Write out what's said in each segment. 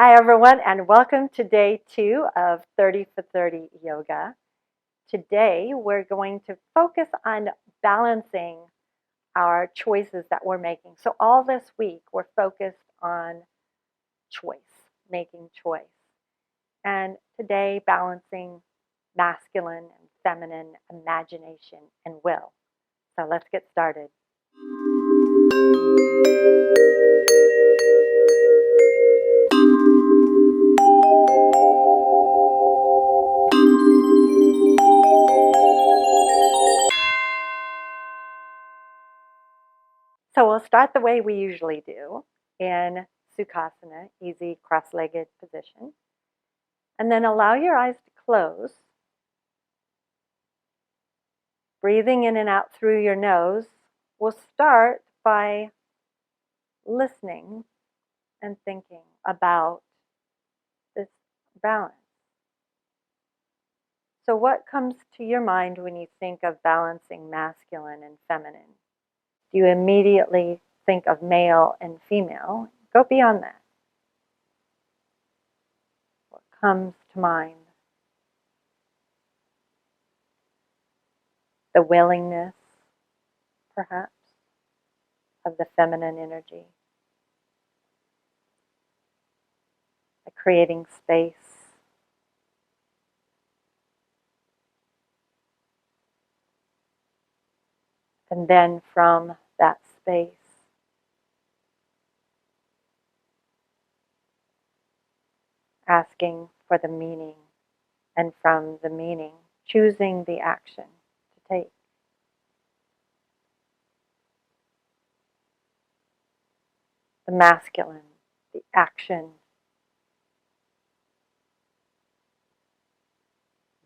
Hi, everyone, and welcome to day 2 of 30 for 30 yoga. Today, we're going to focus on balancing our choices that we're making. So all this week, we're focused on choice, making choice. And today, balancing masculine and feminine imagination and will. So let's get started. So we'll start the way we usually do in Sukhasana, easy cross-legged position. And then allow your eyes to close. Breathing in and out through your nose. We'll start by listening and thinking about this balance. So what comes to your mind when you think of balancing masculine and feminine? Do you immediately think of male and female? Go beyond that. What comes to mind? The willingness, perhaps, of the feminine energy. The creating space. And then from that space, asking for the meaning, and from the meaning, choosing the action to take. The masculine, the action,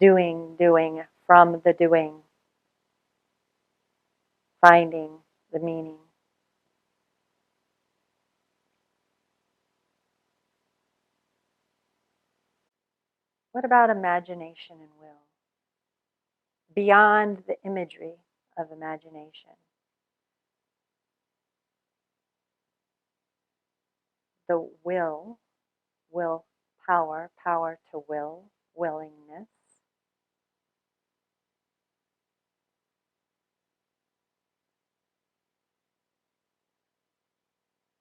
doing, from the doing, finding the meaning. What about imagination and will? Beyond the imagery of imagination. The will power to will, willingness.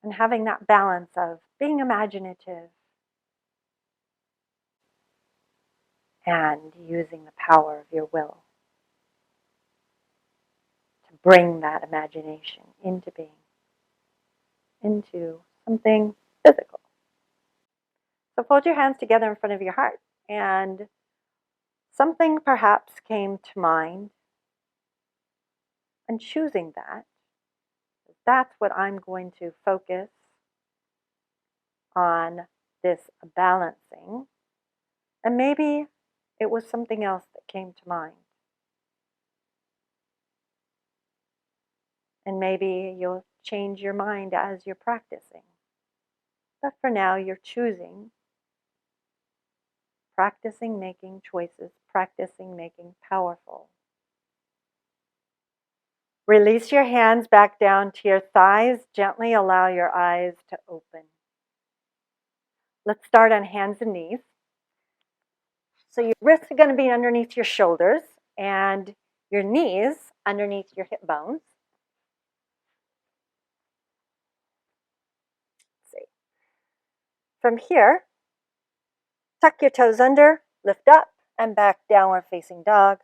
And having that balance of being imaginative and using the power of your will to bring that imagination into being, into something physical. So fold your hands together in front of your heart, and something perhaps came to mind, and choosing that's what I'm going to focus on, this balancing. And maybe it was something else that came to mind. And maybe you'll change your mind as you're practicing. But for now, you're practicing making choices, practicing making powerful. Release your hands back down to your thighs. Gently allow your eyes to open. Let's start on hands and knees. So your wrists are going to be underneath your shoulders and your knees underneath your hip bones. Let's see. From here, tuck your toes under, lift up, and back, downward facing dog.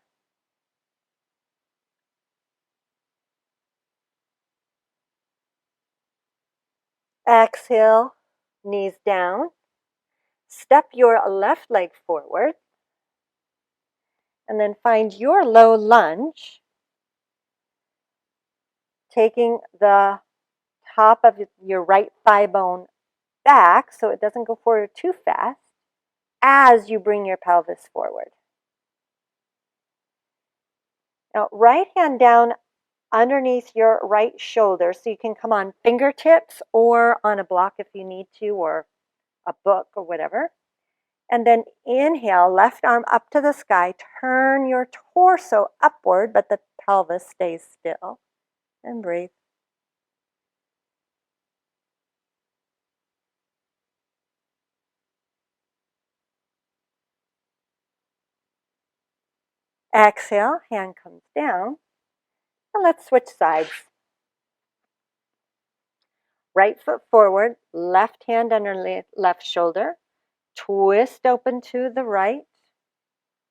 Exhale, knees down. Step your left leg forward. And then find your low lunge, taking the top of your right thigh bone back so it doesn't go forward too fast as you bring your pelvis forward. Now, right hand down underneath your right shoulder, so you can come on fingertips or on a block if you need to, or a book or whatever. And then inhale, left arm up to the sky, turn your torso upward, but the pelvis stays still. And breathe. Exhale, hand comes down. And let's switch sides. Right foot forward, left hand under left shoulder. Twist open to the right.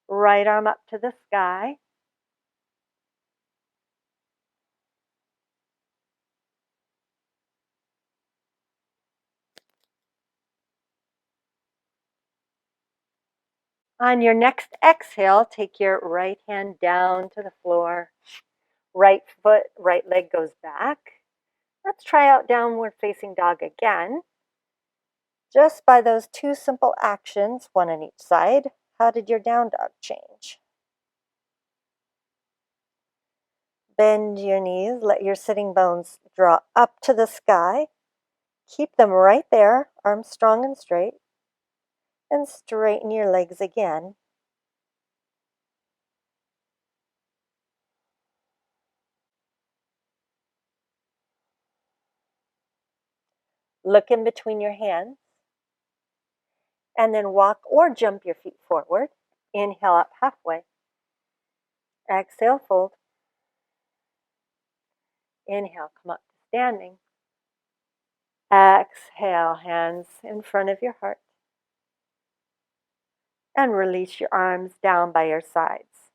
Right arm up to the sky. On your next exhale, take your right hand down to the floor. Right foot, right leg goes back. Let's try out downward facing dog again. Just by those two simple actions, one on each side, how did your down dog change? Bend your knees, let your sitting bones draw up to the sky. Keep them right there, arms strong and straight. And straighten your legs again. Look in between your hands. And then walk or jump your feet forward. Inhale up halfway. Exhale, fold. Inhale, come up to standing. Exhale, hands in front of your heart. And release your arms down by your sides.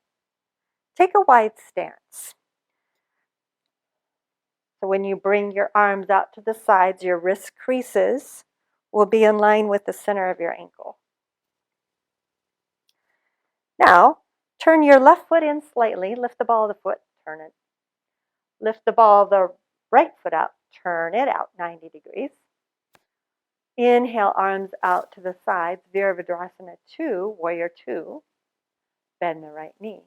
Take a wide stance. So when you bring your arms out to the sides, your wrist creases will be in line with the center of your ankle. Now, turn your left foot in slightly. Lift the ball of the foot, turn it. Lift the ball of the right foot out, turn it out 90 degrees. Inhale, arms out to the sides, Virabhadrasana 2, Warrior 2. Bend the right knee.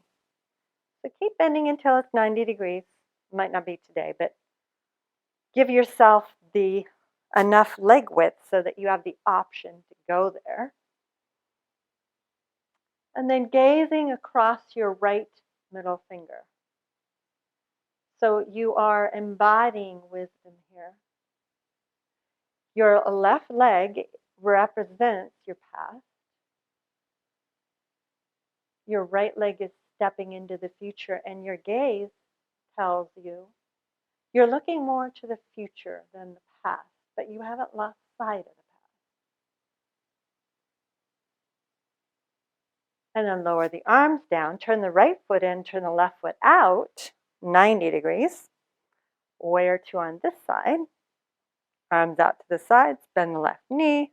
So keep bending until it's 90 degrees. Might not be today, but give yourself the enough leg width so that you have the option to go there. And then gazing across your right middle finger. So you are embodying wisdom here. Your left leg represents your past. Your right leg is stepping into the future, and your gaze tells you you're looking more to the future than the past, but you haven't lost sight of the past. And then lower the arms down, turn the right foot in, turn the left foot out, 90 degrees. Warrior 2 on this side. Arms out to the sides, bend the left knee.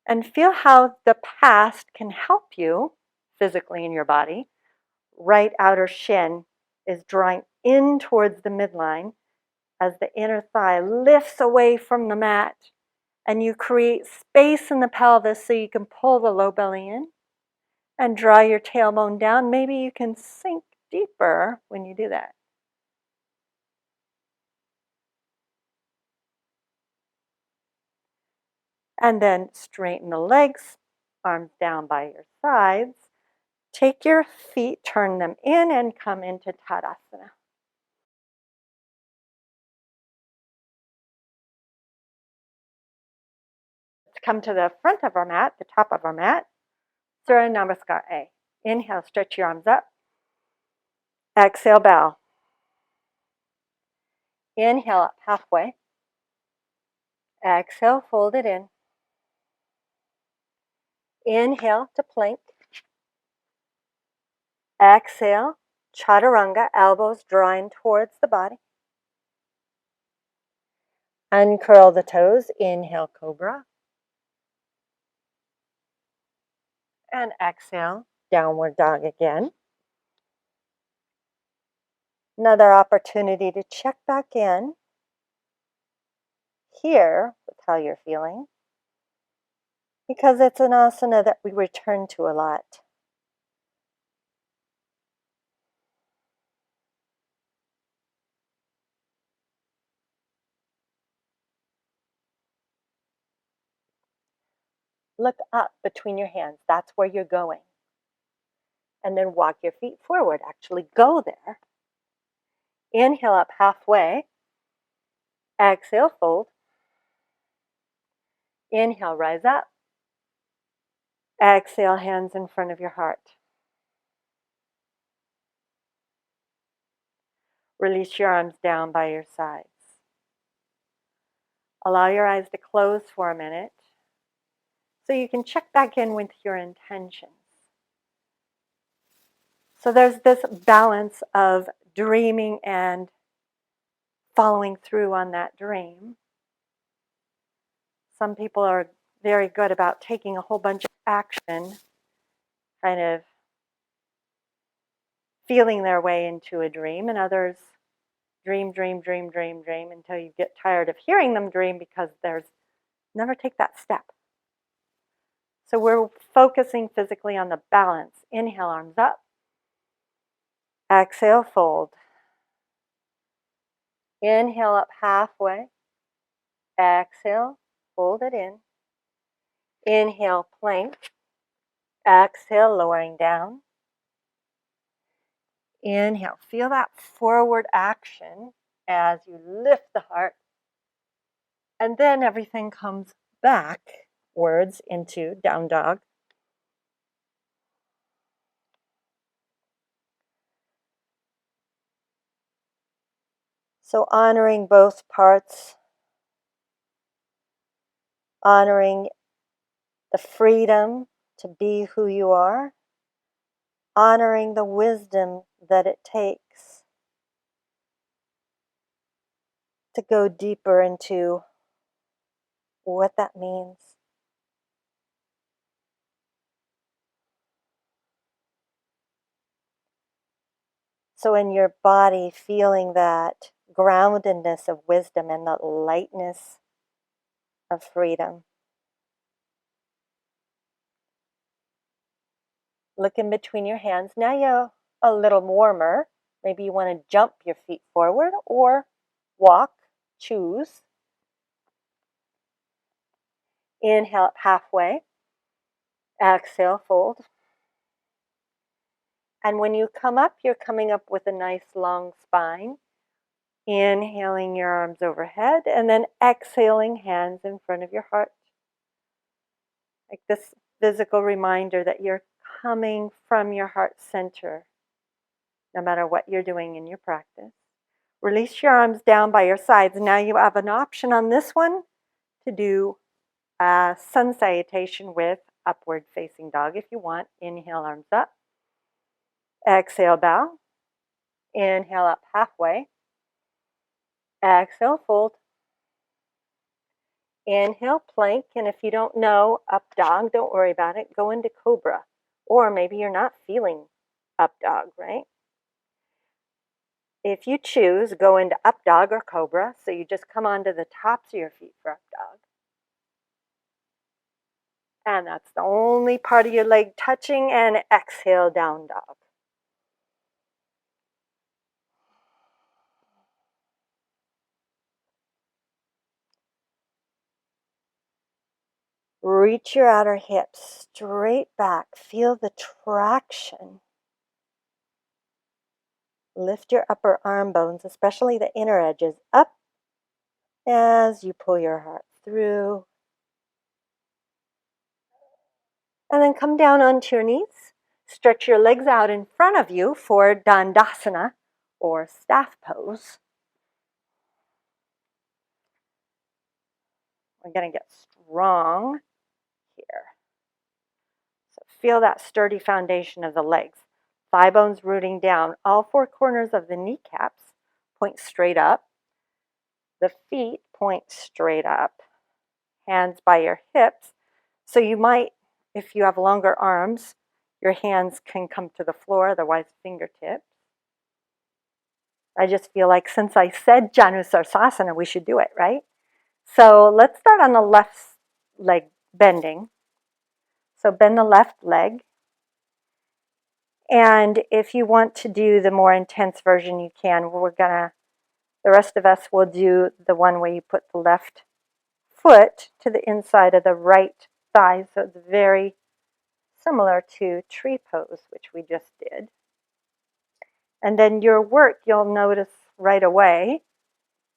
And feel how the past can help you physically in your body. Right outer shin is drawing in towards the midline as the inner thigh lifts away from the mat, and you create space in the pelvis so you can pull the low belly in and draw your tailbone down. Maybe you can sink deeper when you do that. And then straighten the legs, arms down by your sides. Take your feet, turn them in, and come into Tadasana. Let's come to the front of our mat, the top of our mat. Surya Namaskar A. Inhale, stretch your arms up. Exhale, bow. Inhale up halfway. Exhale, fold it in. Inhale to plank. Exhale, chaturanga, elbows drawing towards the body. Uncurl the toes. Inhale, cobra. And exhale, downward dog again. Another opportunity to check back in here with how you're feeling, because it's an asana that we return to a lot. Look up between your hands. That's where you're going. And then walk your feet forward. Actually go there. Inhale up halfway. Exhale, fold. Inhale, rise up. Exhale, hands in front of your heart. Release your arms down by your sides. Allow your eyes to close for a minute so you can check back in with your intentions. So there's this balance of dreaming and following through on that dream. Some people are very good about taking a whole bunch of action, kind of feeling their way into a dream, and others dream until you get tired of hearing them dream because there's never take that step. So we're focusing physically on the balance. Inhale, arms up. Exhale, fold. Inhale up halfway. Exhale, fold it in. Inhale, plank. Exhale, lowering down. Inhale, feel that forward action as you lift the heart. And then everything comes backwards into down dog. So honoring both parts, honoring the freedom to be who you are, honoring the wisdom that it takes to go deeper into what that means. So in your body, feeling that groundedness of wisdom and the lightness of freedom. Look in between your hands. Now you're a little warmer. Maybe you want to jump your feet forward or walk, choose. Inhale up halfway. Exhale, fold. And when you come up, you're coming up with a nice long spine. Inhaling your arms overhead and then exhaling, hands in front of your heart. Like this physical reminder that you're coming from your heart center, no matter what you're doing in your practice. Release your arms down by your sides. Now you have an option on this one to do a sun salutation with upward facing dog if you want. Inhale, arms up. Exhale, bow. Inhale up halfway. Exhale, fold. Inhale, plank, and if you don't know up dog, don't worry about it. Go into cobra. Or maybe you're not feeling up dog, right? If you choose, go into up dog or cobra. So you just come onto the tops of your feet for up dog. And that's the only part of your leg touching, and exhale, down dog. Reach your outer hips straight back. Feel the traction. Lift your upper arm bones, especially the inner edges, up as you pull your heart through. And then come down onto your knees. Stretch your legs out in front of you for Dandasana or staff pose. We're going to get strong here. So feel that sturdy foundation of the legs. Thigh bones rooting down. All four corners of the kneecaps point straight up. The feet point straight up. Hands by your hips. So you might, if you have longer arms, your hands can come to the floor, otherwise fingertips. I just feel like since I said Janusarsasana, we should do it, right? So let's start on the left leg bending. So bend the left leg. And if you want to do the more intense version, you can. The rest of us will do the one where you put the left foot to the inside of the right thigh. So it's very similar to tree pose, which we just did. And then your work, you'll notice right away,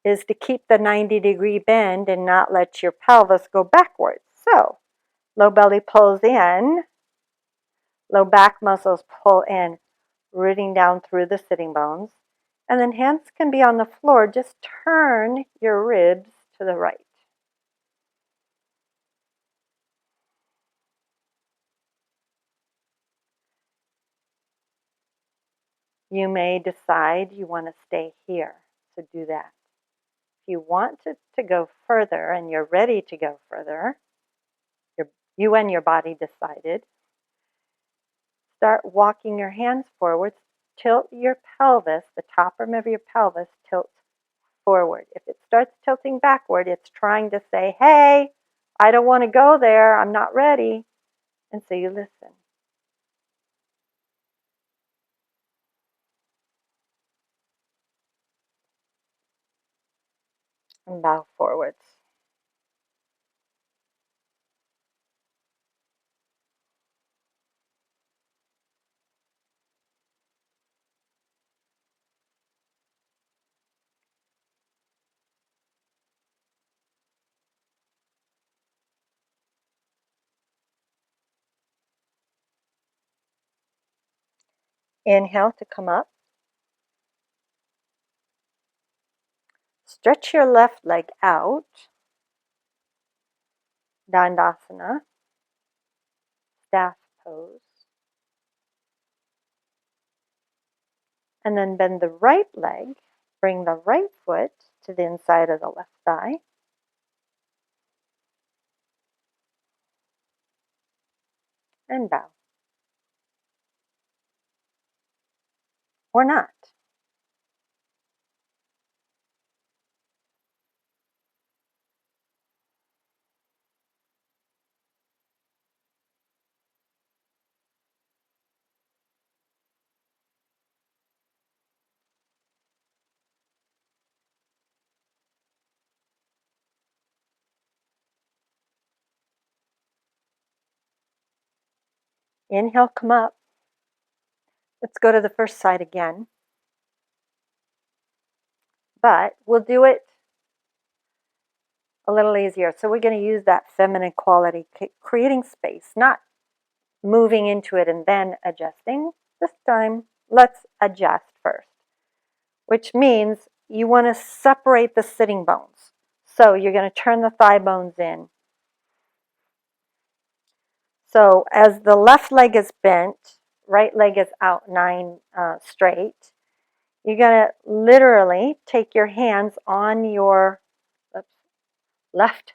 is to keep the 90-degree bend and not let your pelvis go backwards. So, low belly pulls in, low back muscles pull in, rooting down through the sitting bones. And then hands can be on the floor. Just turn your ribs to the right. You may decide you want to stay here, so do that. If you want to go further and you're ready to go further, you and your body decided, start walking your hands forward. Tilt your pelvis, the top rim of your pelvis tilts forward. If it starts tilting backward, it's trying to say, hey, I don't want to go there, I'm not ready. And so you listen. And bow forwards. Inhale to come up. Stretch your left leg out. Dandasana, staff pose. And then bend the right leg. Bring the right foot to the inside of the left thigh. And bow. Or not. Inhale, come up. Let's go to the first side again. But we'll do it a little easier. So we're going to use that feminine quality, creating space, not moving into it and then adjusting. This time, let's adjust first, which means you want to separate the sitting bones. So you're going to turn the thigh bones in. So as the left leg is bent, right leg is out 9 straight, you're going to literally take your hands on your left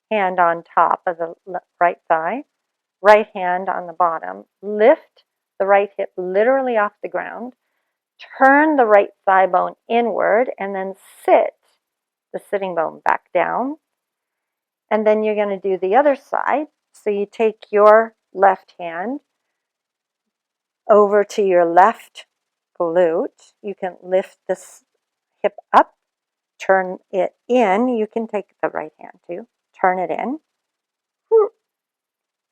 hand on top of the right thigh, right hand on the bottom, lift the right hip literally off the ground, turn the right thigh bone inward, and then sit the sitting bone back down. And then you're going to do the other side. So you take your left hand over to your left glute. You can lift this hip up, turn it in. You can take the right hand too, turn it in.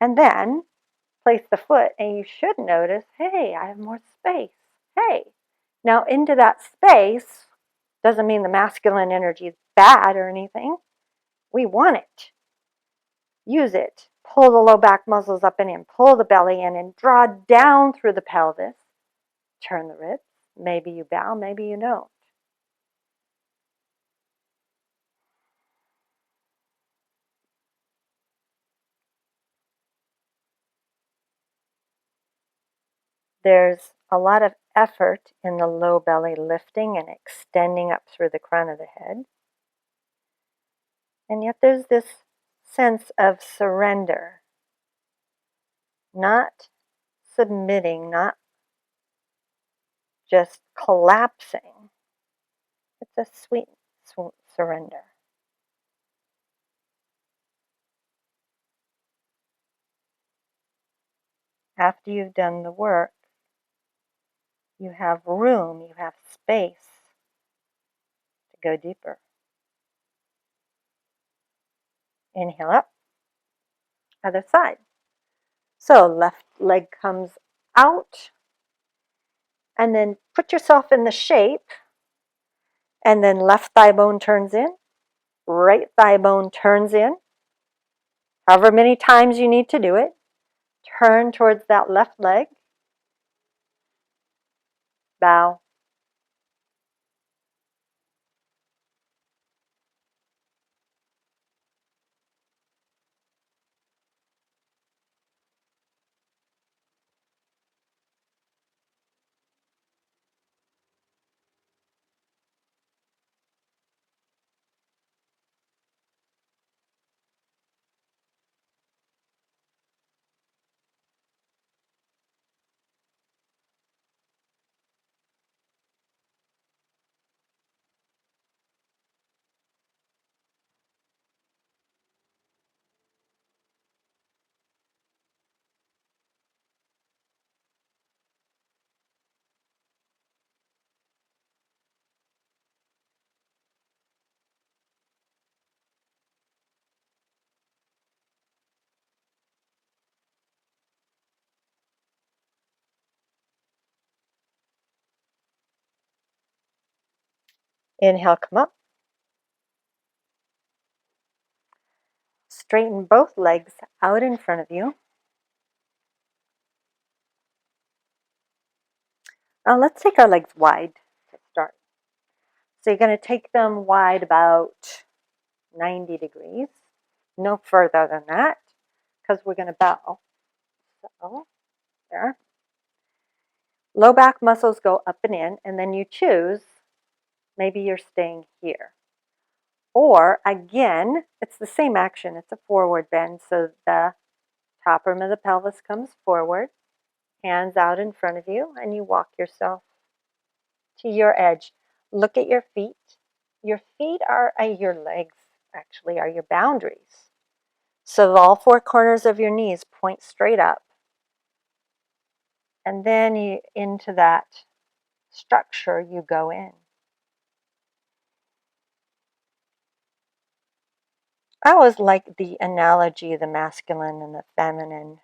And then place the foot, and you should notice, hey, I have more space. Hey. Now into that space doesn't mean the masculine energy is bad or anything. We want it. Use it. Pull the low back muscles up and in. Pull the belly in and draw down through the pelvis. Turn the ribs. Maybe you bow, maybe you don't. There's a lot of effort in the low belly lifting and extending up through the crown of the head. And yet there's this sense of surrender, not submitting, not just collapsing. It's a sweet surrender. After you've done the work, you have room, you have space to go deeper. Inhale up, other side. So left leg comes out, and then put yourself in the shape And then left thigh bone turns in, right thigh bone turns in. However many times you need to do it. Turn towards that left leg. Bow. Inhale, come up. Straighten both legs out in front of you. Now let's take our legs wide to start. So you're going to take them wide about 90 degrees. No further than that, because we're going to bow. So, there. Low back muscles go up and then you choose, maybe you're staying here. Or again, it's the same action, it's a forward bend, so the top rim of the pelvis comes forward, hands out in front of you, and you walk yourself to your edge. Look at your feet. Your feet are your legs, actually, are your boundaries. So all four corners of your knees point straight up. And then you into that structure you go in. I always like the analogy of the masculine and the feminine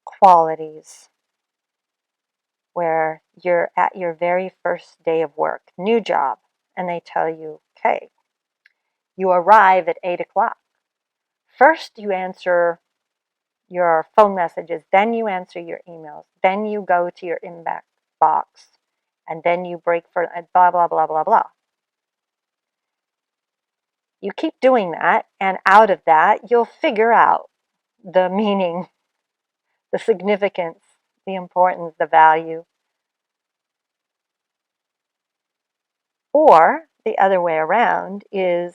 qualities, where you're at your very first day of work, new job, and they tell you, okay, you arrive at 8 o'clock. First, you answer your phone messages, then you answer your emails, then you go to your inbox box, and then you break for blah, blah, blah, blah, blah. You keep doing that, and out of that, you'll figure out the meaning, the significance, the importance, the value. Or the other way around is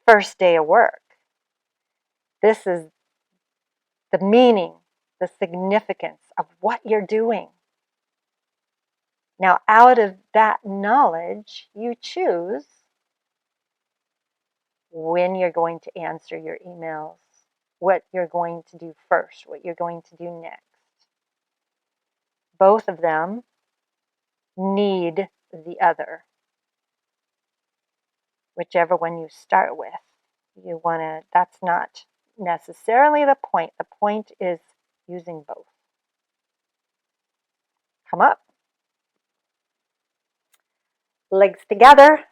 first day of work. This is the meaning, the significance of what you're doing. Now, out of that knowledge, you choose when you're going to answer your emails, what you're going to do first, what you're going to do next. Both of them need the other. Whichever one you start with, you want to, that's not necessarily the point. The point is using both. Come up. Legs together.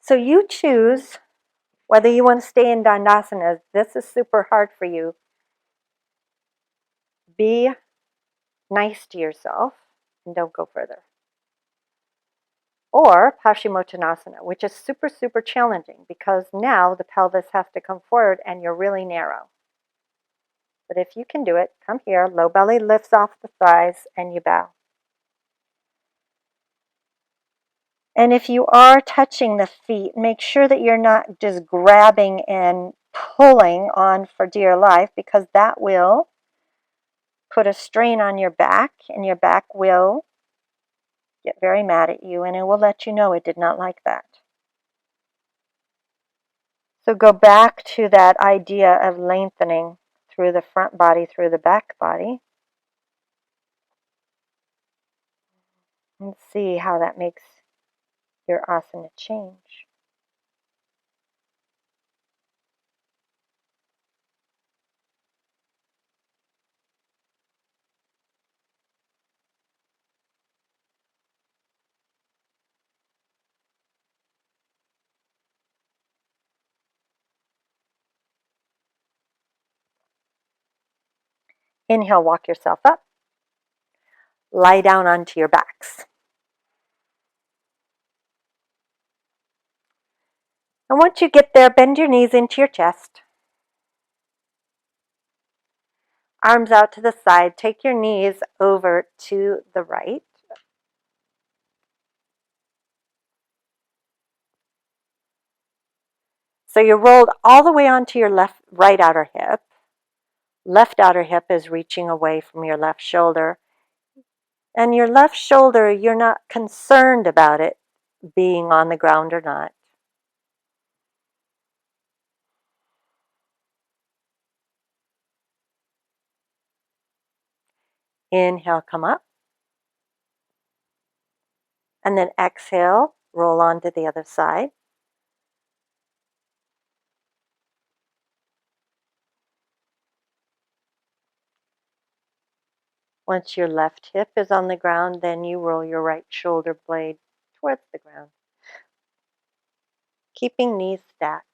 So you choose whether you want to stay in Dandasana. This is super hard for you. Be nice to yourself and don't go further. Or Paschimottanasana, which is super, super challenging because now the pelvis has to come forward and you're really narrow. But if you can do it, come here, low belly lifts off the thighs and you bow. And if you are touching the feet, make sure that you're not just grabbing and pulling on for dear life, because that will put a strain on your back, and your back will get very mad at you, and it will let you know it did not like that. So go back to that idea of lengthening through the front body, through the back body, and see how that makes your asana change. Inhale, walk yourself up. Lie down onto your backs. And once you get there, bend your knees into your chest. Arms out to the side. Take your knees over to the right. So you're rolled all the way onto your right outer hip. Left outer hip is reaching away from your left shoulder. And your left shoulder, you're not concerned about it being on the ground or not. Inhale, come up. And then exhale, roll on to the other side. Once your left hip is on the ground, then you roll your right shoulder blade towards the ground, keeping knees stacked.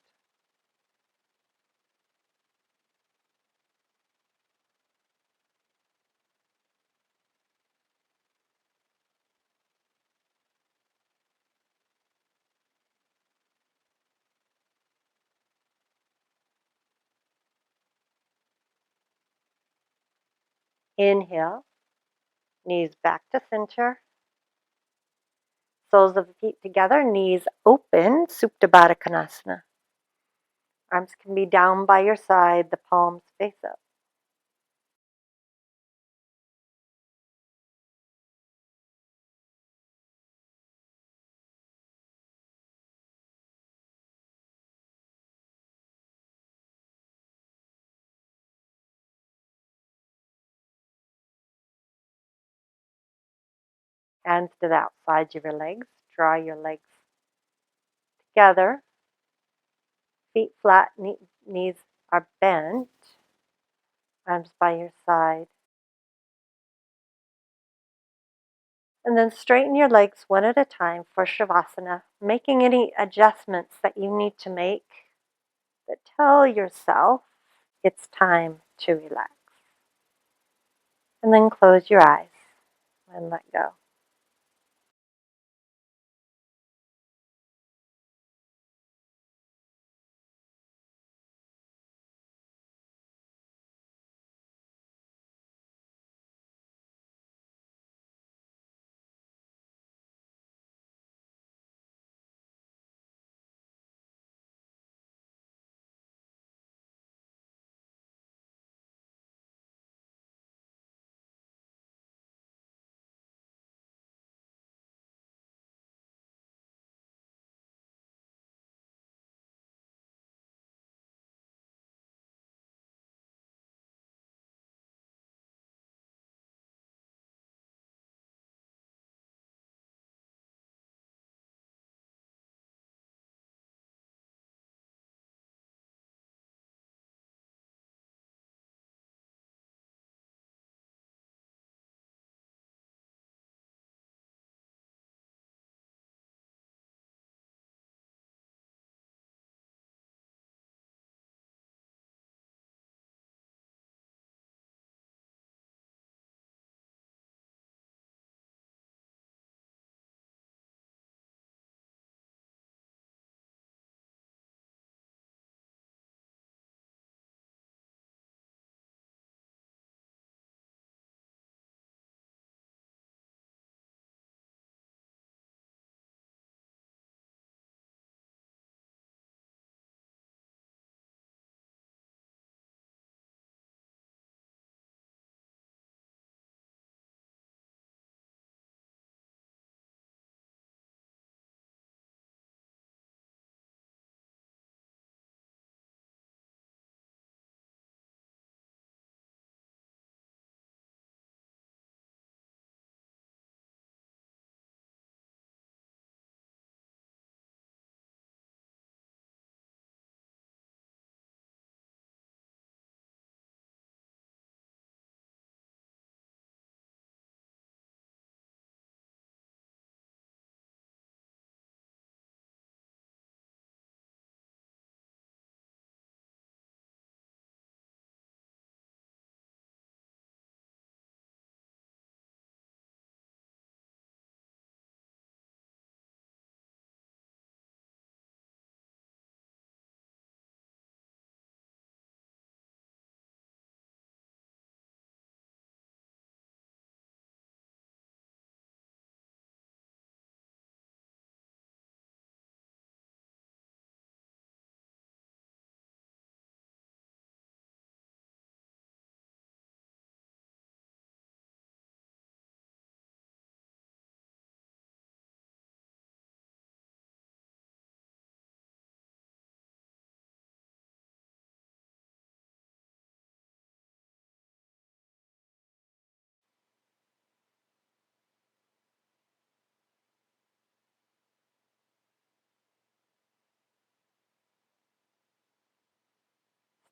Inhale, knees back to center. Soles of the feet together, knees open, Supta Baddha Konasana. Arms can be down by your side, the palms face up. Hands to the outsides of your legs. Draw your legs together. Feet flat, knees are bent. Arms by your side. And then straighten your legs one at a time for Shavasana, making any adjustments that you need to make, but tell yourself it's time to relax. And then close your eyes and let go.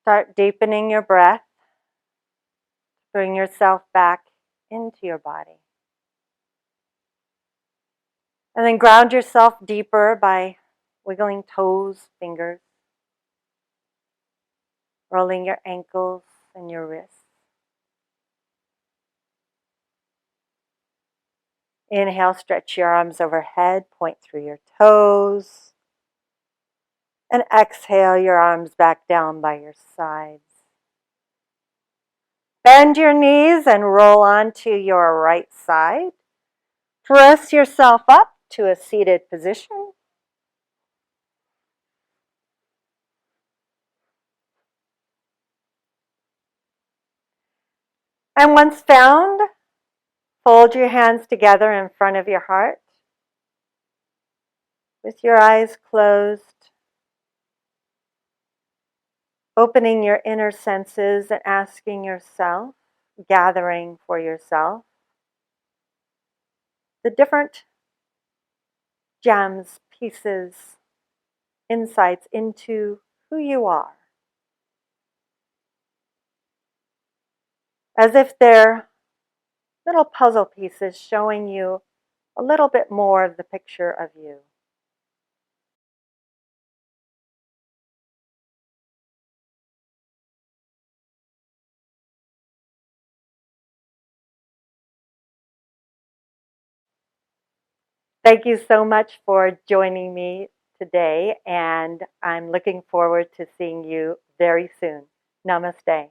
Start deepening your breath. Bring yourself back into your body. And then ground yourself deeper by wiggling toes, fingers, rolling your ankles and your wrists. Inhale, stretch your arms overhead, point through your toes. And exhale your arms back down by your sides. Bend your knees and roll onto your right side. Press yourself up to a seated position. And once found, fold your hands together in front of your heart with your eyes closed, opening your inner senses and asking yourself, gathering for yourself, the different gems, pieces, insights into who you are. As if they're little puzzle pieces showing you a little bit more of the picture of you. Thank you so much for joining me today, and I'm looking forward to seeing you very soon. Namaste.